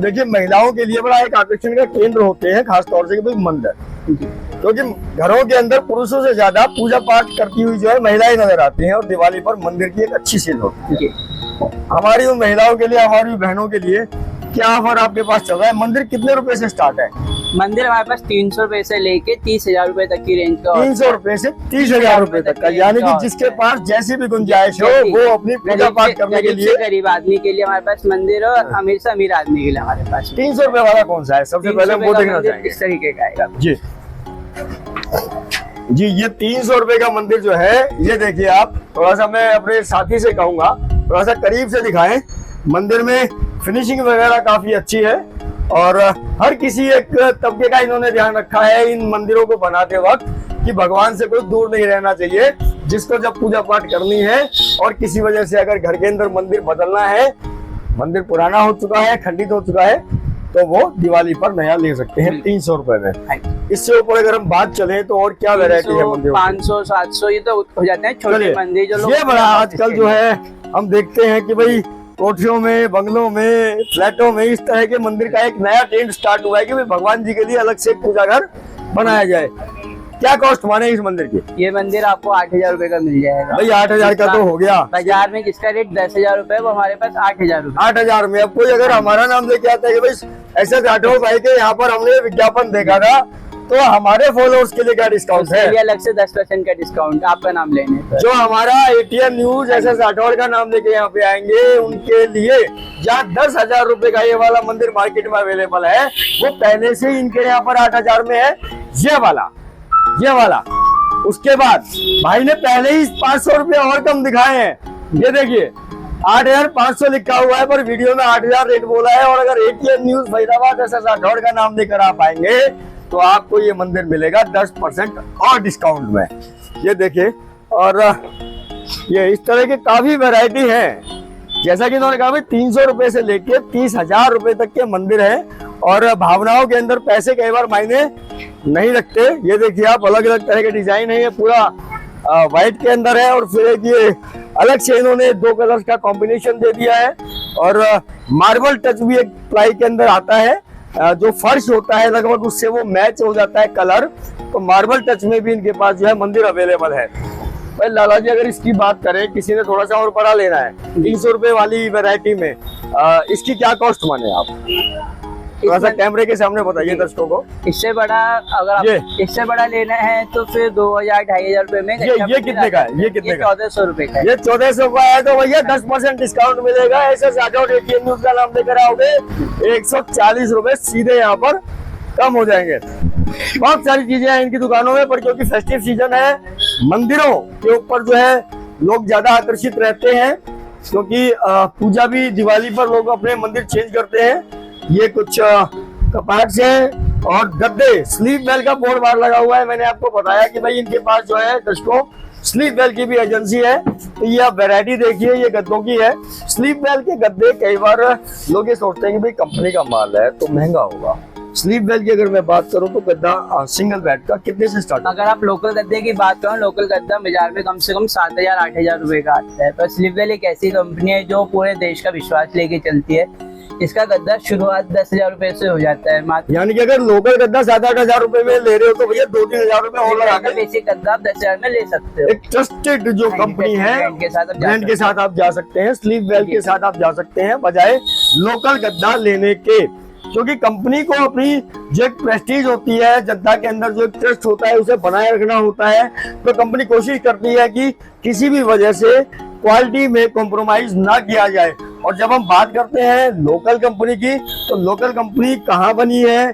देखिए महिलाओं के लिए बड़ा एक आकर्षण का केंद्र होते हैं, खासतौर से कि मंदिर, क्योंकि घरों के अंदर पुरुषों से ज्यादा पूजा पाठ करती हुई जो है महिलाएं नजर आती हैं और दिवाली पर मंदिर की एक अच्छी सेल होती है। हमारी उन महिलाओं के लिए, हमारी बहनों के लिए क्या ऑफर आपके पास चल रहा है? मंदिर कितने रुपए से स्टार्ट है? मंदिर हमारे पास 300 रुपए से लेके 30,000 रुपए तक की रेंज का। 300 रुपए से 30,000 रुपए तक का, यानी कि जिसके पास जैसी भी गुंजाइश हो वो अपनी पूजा पाठ करने के लिए। गरीब आदमी के लिए हमारे पास मंदिर और अमीर से अमीर आदमी के लिए हमारे पास 300 रुपए वाला कौन सा है? सबसे पहले वो देखना चाहेंगे। इस तरीके का आएगा जी जी, ये 300 रुपए का मंदिर जो है, ये देखिए आप, थोड़ा सा मैं अपने साथी से कहूंगा थोड़ा सा करीब से दिखाएं। मंदिर में फिनिशिंग वगैरह काफी अच्छी है और हर किसी एक तबके का इन्होंने ध्यान रखा है इन मंदिरों को बनाते वक्त कि भगवान से कोई दूर नहीं रहना चाहिए। जिसको जब पूजा पाठ करनी है और किसी वजह से अगर घर के अंदर मंदिर बदलना है, मंदिर पुराना हो चुका है, खंडित हो चुका है, तो वो दिवाली पर नया ले सकते हैं 300 रुपए में। इससे ऊपर अगर हम बात चलें तो और क्या वैरायटी है मंदिर? 500, 700 ये तो हो जाते हैं छोटे मंदिर जो लोग। ये बड़ा आजकल जो है हम देखते हैं कि भाई कोठियों में, बंगलों में, फ्लैटों में इस तरह के मंदिर का एक नया ट्रेंड स्टार्ट हुआ है कि भाई भगवान जी के लिए अलग से पूजा घर बनाया जाए। क्या कॉस्ट माने इस मंदिर की? ये मंदिर आपको 8,000 रुपए का मिल जाएगा। भाई 8,000 का तो हो गया। बाजार में जिसका रेट 10,000 रुपए, वो हमारे पास 8,000 रुपए। 8,000 में अब कोई अगर हमारा नाम लेके आता है कि भाई ऐसे राठौर भाई के यहाँ पर हमने विज्ञापन देखा था, तो हमारे फॉलोअर्स के लिए क्या डिस्काउंट है? अलग से 10% का डिस्काउंट आपका नाम लेने पर। जो हमारा ATN न्यूज ऐसे राठौर का नाम लेके यहाँ पे आएंगे, उनके लिए जहाँ 10,000 रुपए का ये वाला मंदिर मार्केट में अवेलेबल है, वो पहले से ही इनके यहाँ पर 8,000 में है। ये वाला उसके बाद भाई ने पहले ही 500 रुपए और कम दिखाए हैं। ये देखिए 8,500 लिखा हुआ है पर वीडियो में 8,000 रेट बोला है। और अगर ATN न्यूज फरीदाबाद ऐसा राठौर का नाम लेकर आप आएंगे तो आपको ये मंदिर मिलेगा 10% और डिस्काउंट में। ये देखिए, और ये इस तरह के काफी वैरायटी है। जैसा कि उन्होंने कहा भाई 300 रुपए से लेके 30,000 रुपए तक के मंदिर है और भावनाओं के अंदर पैसे कई बार मायने नहीं रखते। ये देखिए आप, अलग अलग तरह के डिजाइन है। ये पूरा व्हाइट के अंदर है और फिर एक ये अलग से इन्होंने 2 कलर्स का कॉम्बिनेशन दे दिया है और मार्बल टच भी एक प्लाई के अंदर आता है। जो फर्श होता है लगभग उससे वो मैच हो जाता है कलर, तो मार्बल टच में भी इनके पास जो है मंदिर अवेलेबल है। भाई लाला जी, अगर इसकी बात करें, किसी ने थोड़ा सा और बड़ा लेना है 300 रुपए वाली वैरायटी में, इसकी क्या कॉस्ट माने आप? थोड़ा सा कैमरे के सामने बताइए दर्शकों को। इससे बड़ा अगर आप इससे बड़ा लेना है तो फिर 2,000, 2,500 रुपए में। ये कितने का है? ये कितने का? 1,400 रुपए का। ये 1,400 का है तो भैया 10% डिस्काउंट मिलेगा। ऐसे ATN न्यूज का नाम लेकर आओगे 140 रुपए सीधे यहाँ पर कम हो जाएंगे। बहुत सारी चीजें हैं इनकी दुकानों में, पर क्योंकि फेस्टिव सीजन है, मंदिरों के ऊपर जो है लोग ज्यादा आकर्षित रहते हैं, क्योंकि पूजा भी दिवाली पर लोग अपने मंदिर चेंज करते हैं। ये कुछ कपाट है और गद्दे, स्लीप वेल का बोर्ड बाहर लगा हुआ है। मैंने आपको बताया कि भाई इनके पास जो है दर्शकों स्लीप वेल की भी एजेंसी है। तो ये आप वैरायटी देखिए, ये गद्दों की है। स्लीप वेल के गद्दे कई बार लोग ये सोचते हैं कि भाई कंपनी का माल है तो महंगा होगा। स्लीप वेल की अगर मैं बात करूं तो गद्दा सिंगल बेड का कितने से स्टार्ट? अगर आप लोकल गद्दे की बात करो, लोकल गद्दा बाजार में कम से कम 7,000, 8,000 रुपए का आता है। पर स्लीप वेल एक ऐसी कंपनी है जो पूरे देश का विश्वास लेके चलती है। इसका गद्दा शुरुआत 10,000 रुपए से हो जाता है मात्र। यानी कि अगर लोकल गद्दा 7-8 हजार रुपए में ले रहे हो तो भैया 2-3 हजार रुपए और लगा के बेसिक गद्दा आप 10,000 में ले सकते हो। एक ट्रस्टेड जो कंपनी है ब्रांड के साथ आप जा सकते हैं, स्लीप वेल के साथ आप जा सकते हैं बजाय लोकल गद्दा लेने के। क्योंकि कंपनी को अपनी जो एक प्रेस्टीज होती है, जनता के अंदर जो एक ट्रस्ट होता है, उसे बनाए रखना होता है। तो कंपनी कोशिश करती है कि किसी भी वजह से क्वालिटी में कॉम्प्रोमाइज ना किया जाए। और जब हम बात करते हैं लोकल कंपनी की, तो लोकल कंपनी कहाँ बनी है,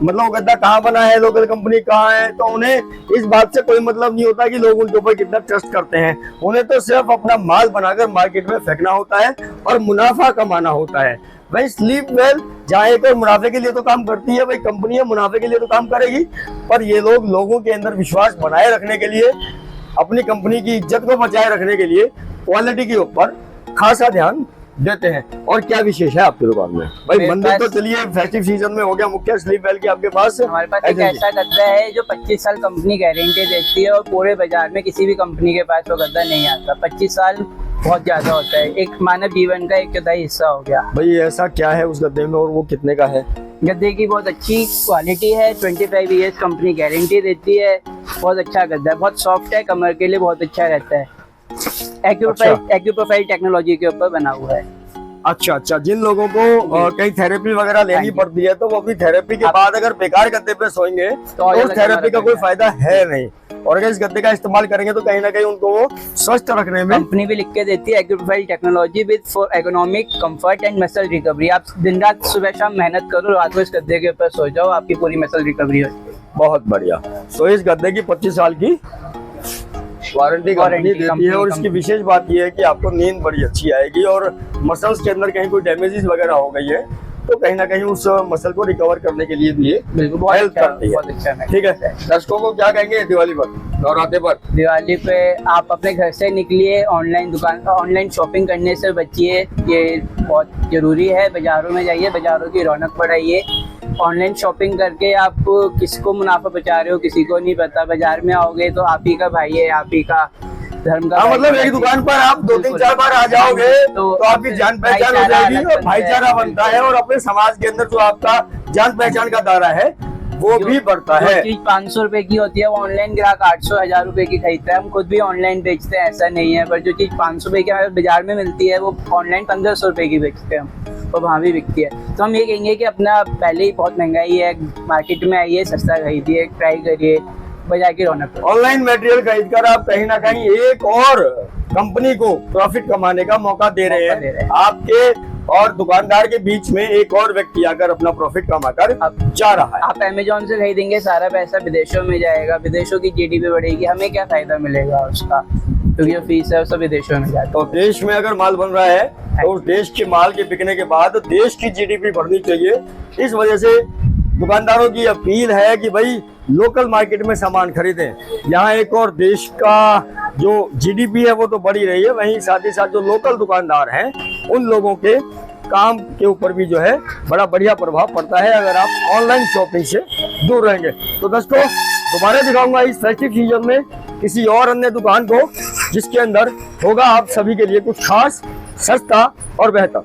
मतलब गद्दा कहाँ बना है, लोकल कंपनी कहाँ है, तो उन्हें इस बात से कोई मतलब नहीं होता कि लोग उनके ऊपर कितना ट्रस्ट करते हैं। उन्हें तो सिर्फ अपना माल बनाकर मार्केट में फेंकना होता है और मुनाफा कमाना होता है। भाई स्लीप वेल जहाँ एक और मुनाफे के लिए तो काम करती है, भाई कंपनी है, मुनाफे के लिए तो काम करेगी, पर ये लोग लोगों के अंदर विश्वास बनाए रखने के लिए, अपनी कंपनी की इज्जत को बचाए रखने के लिए क्वालिटी के ऊपर खासा ध्यान देते हैं। और क्या विशेष है आपकी दुकान में? भाई मंदिर तो चलिए फेस्टिव सीजन में हो गया मुख्य, स्लीप वेल की आपके पास? हमारे पास एक ऐसा गद्दा है जो 25 साल कंपनी गारंटी देती है और पूरे बाजार में किसी भी कंपनी के पास वो गद्दा नहीं आता। 25 साल बहुत ज्यादा होता है, एक मानव जीवन का 1/4 हिस्सा हो गया। भाई ऐसा क्या है उस गद्दे में और वो कितने का है? गद्दे की बहुत अच्छी क्वालिटी है, 25 ईयर्स कंपनी गारंटी देती है। बहुत अच्छा गद्दा है, बहुत सॉफ्ट है, कमर के लिए बहुत अच्छा रहता है। एक्यूप्रोफाइल टेक्नोलॉजी के ऊपर बना हुआ है। अच्छा अच्छा, जिन लोगों को कहीं थेरेपी वगैरह लेनी पड़ती है तो वो भी थेरेपी के बाद अगर बेकार गद्दे पे सोएंगे तो उस थेरेपी का कोई फायदा है नहीं, और अगर इस गद्दे का इस्तेमाल करेंगे तो कहीं ना कहीं उनको वो स्वस्थ रखने में कंपनी भी लिख के देती है acuprofile technology with for economic comfort and muscle recovery. आप दिन रात सुबह शाम मेहनत करो, रात को इस गद्दे के ऊपर सो जाओ, आपकी पूरी मसल रिकवरी हो। बहुत बढ़िया। तो इस गद्दे की 25 साल की वारंटी कंपनी देती है, और इसकी विशेष बात यह है कि आपको नींद बड़ी अच्छी आएगी, और मसल्स के अंदर कहीं कोई डैमेजेस वगैरह हो गई है तो कहीं ना कहीं उस मसल को रिकवर करने के लिए भी हेल्प करती है। ठीक है, दर्शकों को क्या कहेंगे दिवाली पर, नवरात्रि पर? दिवाली पे आप अपने घर से निकलिए, ऑनलाइन शॉपिंग करने से बचिए, ये बहुत जरूरी है। बाजारों में जाइए, बाजारों की रौनक बढ़ाइए। ऑनलाइन शॉपिंग करके आप किसको मुनाफा बचा रहे हो किसी को नहीं पता। बाजार में आओगे तो आप ही का भाई है, आप ही का धर्म का। मतलब एक दुकान पर आप 2-3-4 बार आ जाओगे तो आपकी जान पहचान हो जाएगी और भाईचारा बनता है, और अपने समाज के अंदर जो आपका जान पहचान का दायरा है वो भी बढ़ता है। जो चीज 500 रुपए की होती है वो ऑनलाइन ग्राहक 800-1000 रुपए की खरीदता है। हम खुद भी ऑनलाइन बेचते हैं, ऐसा नहीं है, पर जो चीज 500 रुपए की बाजार में मिलती है वो ऑनलाइन 1500 रुपए की बेचते हैं हम, और वहाँ भी बिकती है। तो हम ये कहेंगे कि अपना पहले ही बहुत महंगाई है, मार्केट में आइए, सस्ता खरीदिए, ट्राई करिए, बाजार की रौनक। ऑनलाइन मटेरियल खरीद कर आप कहीं ना कहीं एक और कंपनी को प्रॉफिट कमाने का मौका दे रहे हैं। आपके और दुकानदार के बीच में एक और व्यक्ति आकर अपना प्रॉफिट कमाकर जा रहा है। आप अमेजोन से खरीदेंगे, सारा पैसा विदेशों में जाएगा, विदेशों की जीडीपी बढ़ेगी, हमें क्या फायदा मिलेगा उसका, क्योंकि जो फीस है वो सब विदेशों में जाती है। तो देश में अगर माल बन रहा है तो उस देश के माल के बिकने के बाद देश की जीडीपी बढ़नी चाहिए। इस वजह से दुकानदारों की अपील है कि भाई लोकल मार्केट में सामान खरीदें। यहाँ एक और देश का जो जीडीपी है वो तो बढ़ी रही है, वहीं साथ ही साथ जो लोकल दुकानदार हैं उन लोगों के काम के ऊपर भी जो है बड़ा बढ़िया प्रभाव पड़ता है अगर आप ऑनलाइन शॉपिंग से दूर रहेंगे। तो दोस्तों दोबारा दिखाऊंगा इस फेस्टिव सीजन में किसी और अन्य दुकान को जिसके अंदर होगा आप सभी के लिए कुछ खास, सस्ता और बेहतर।